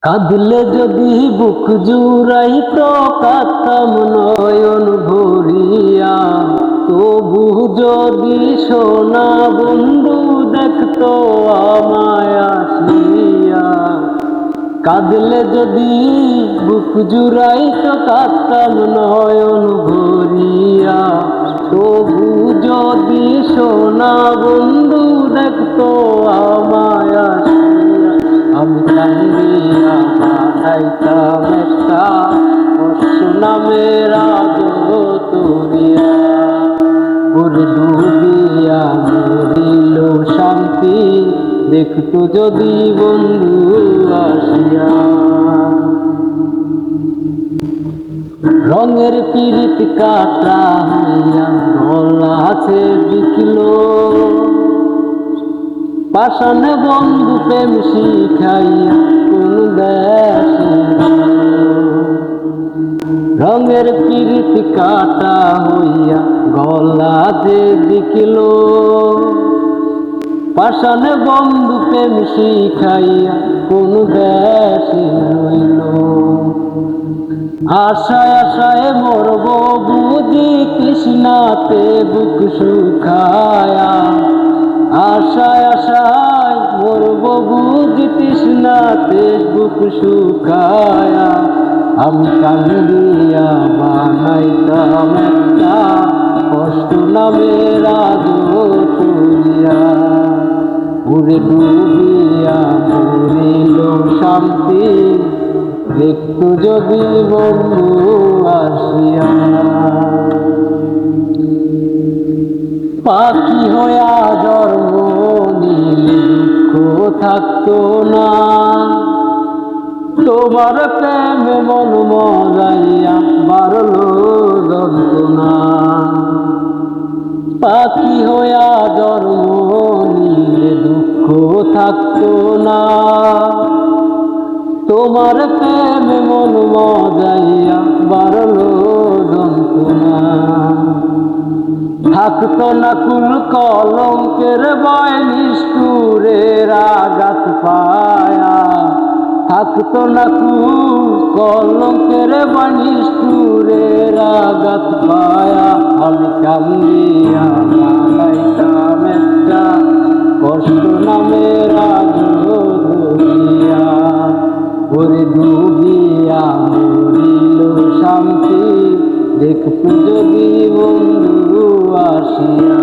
কাঁদলে যদি বুক জুড়াইত কাঁদতাম নয়ন ভরিয়া, তবু যদি সোনা বন্ধু দেখতো আমায় আসিয়া। কাঁদলে যদি বুক জুড়াইত কাঁদতাম নয়ন ভরিয়া, তবু যদি সোনা বন্ধু দেখতো আমায় আসিয়া। আমি কান্দিয়া বানাইতাম একটা অশ্রু নামের তুলিয়া, ওরে ডুবিয়া মরিল শান্তি দেখতো যদি বন্ধু আসিয়া। রঙের পিরিত কাটা হইয়া গলা আছে বিকিল, পাষাণ বন্ধু প্রেম শিখাইয়া কোন দেশে। রঙের পিরিত কাটা হইয়া গলা যে বিকিল, পাষাণ বন্ধু প্রেম শিখাইয়া কোন দেশে রইল। আশায় আশায় মরব বুঝি তৃষ্ণাতে বুক শুকায়া, আশায় আশায় মরব বুঝি তৃষ্ণাতে বুক শুকায়া। আমি কান্দিয়া বানাইতাম একটা কষ্ট নামের তুলিয়া, উড়ে ডুবিয়া মরিল শান্তি দেখতো যদি বন্ধু আসিয়া। পাখি হইয়া জন্ম নিলে দুঃখ থাকতো না, তোমার প্রেমে মন মজাইয়া বাড়ল যন্ত্রণা। পাখি হইয়া জন্ম নিলে দুঃখ থাকতো না, তোমার প্রেমে মন মজাইয়া বাড়ল যন্ত্রণা। থাকতো না কুল কলঙ্কের ভয় নিষ্ঠুরের আঘাত পায়া, থাকতো না কুল কলঙ্কের ভয় নিষ্ঠুরের আঘাত পায়া। আমি কান্দিয়া বানাইতাম একটা কষ্ট নামের তুলিয়া, ওরে ডুবিয়া মরিল শান্তি দেখতো যদি বন্ধু আসিয়া।